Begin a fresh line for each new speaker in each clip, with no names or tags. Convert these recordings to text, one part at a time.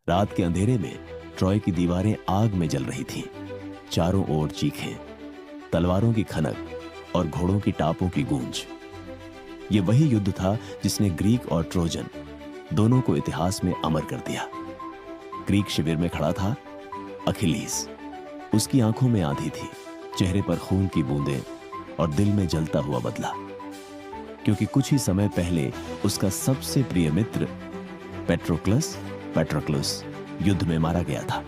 रात के अंधेरे में ट्रॉय की दीवारें आग में जल रही थीं। चारों ओर चीखें, तलवारों की खनक और घोड़ों की टापों की गूंज। यह वही युद्ध था जिसने ग्रीक और ट्रोजन दोनों को इतिहास में अमर कर दिया। ग्रीक शिविर में खड़ा था अखिलीस। उसकी आंखों में आंधी थी, चेहरे पर खून की बूंदें और दिल में जलता हुआ बदला, क्योंकि कुछ ही समय पहले उसका सबसे प्रिय मित्र पैट्रोक्लस युद्ध में मारा गया था।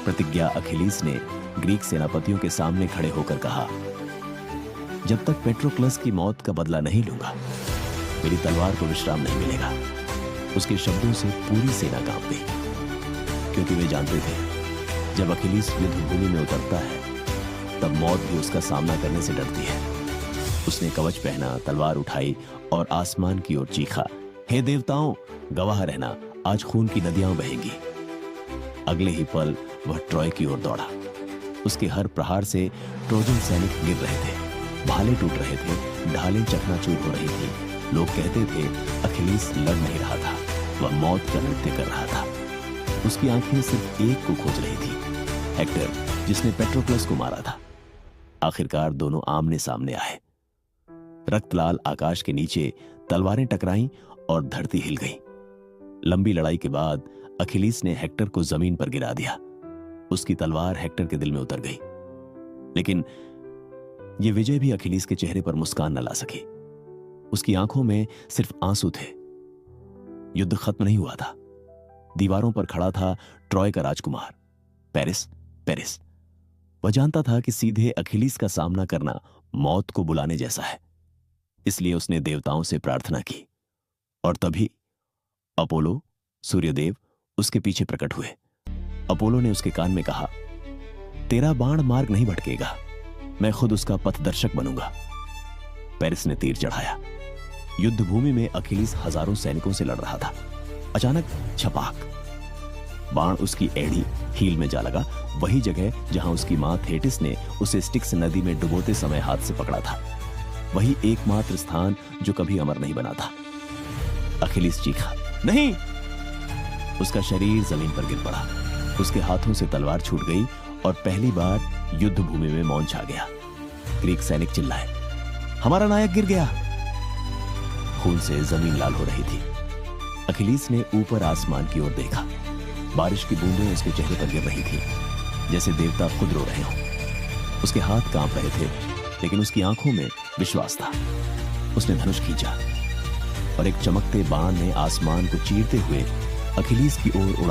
प्रतिज्ञा अखिलीस ने ग्रीक सेनापतियों के सामने खड़े होकर कहा, जब तक पेट्रोक्लस की मौत का बदला नहीं लूंगा, मेरी तलवार को विश्राम नहीं मिलेगा। उसके शब्दों से पूरी सेना कांप गई, क्योंकि वे जानते थे जब अखिलीस युद्ध भूमि में उतरता है तब मौत भी उसका सामना करने से डरती है। उसने कवच पहना, तलवार उठाई और आसमान की ओर चीखा, हे देवताओं, गवाह रहना, आज खून की नदियां बहेंगी। अगले ही पल वह ट्रॉय की ओर दौड़ा। उसके हर प्रहार से ट्रोजन सैनिक गिर रहे थे, भाले टूट रहे थे, ढालें चकनाचूर हो रही थी। लोग कहते थे अखिलीस लड़ नहीं रहा था, वह मौत का नृत्य कर रहा था। उसकी आंखें सिर्फ एक को खोज रही थी, हेक्टर, जिसने पेट्रोक्लस को मारा था। आखिरकार दोनों आमने सामने आए। रक्तलाल आकाश के नीचे तलवारें टकराईं और धरती हिल गई। लंबी लड़ाई के बाद अखिलीस ने हेक्टर को जमीन पर गिरा दिया। उसकी तलवार हेक्टर के दिल में उतर गई, लेकिन यह विजय भी अखिलीस के चेहरे पर मुस्कान न ला सकी। उसकी आंखों में सिर्फ आंसू थे। युद्ध खत्म नहीं हुआ था। दीवारों पर खड़ा था ट्रॉय का राजकुमार पेरिस। वह जानता था कि सीधे अखिलीस का सामना करना मौत को बुलाने जैसा है, इसलिए उसने देवताओं से प्रार्थना की। और तभी अपोलो, सूर्यदेव, उसके पीछे प्रकट हुए। अपोलो ने उसके कान में कहा, तेरा बाण मार्ग नहीं भटकेगा, मैं खुद उसका पथदर्शक बनूंगा। पेरिस ने तीर चढ़ाया। युद्ध भूमि में अखिलीस हजारों सैनिकों से लड़ रहा था। अचानक छपाक, बाण उसकी एड़ी हील में जा लगा, वही जगह जहां उसकी मां थेटिस ने उसे स्टिक्स नदी में डुबोते समय हाथ से पकड़ा था। वही एकमात्र स्थान जो कभी अमर नहीं बना था। अखिलीस चीखा, नहीं! उसका शरीर जमीन पर गिर पड़ा। उसके हाथों से तलवार छूट गई और पहली बार युद्ध भूमि में मौन छा गया। ग्रीक सैनिक चिल्लाए, हमारा नायक गिर गया। खून से जमीन लाल हो रही थी। अखिलीस ने ऊपर आसमान की ओर देखा। बारिश की बूंदें उसके चेहरे पर गिर रही थी, जैसे देवता खुद रो रहे हों। उसके हाथ कांप रहे थे, लेकिन उसकी आंखों में विश्वास था। उसने धनुष खींचा और एक चमकते बाण ने आसमान को चीरते हुए अखिलीस की ओर उड़ा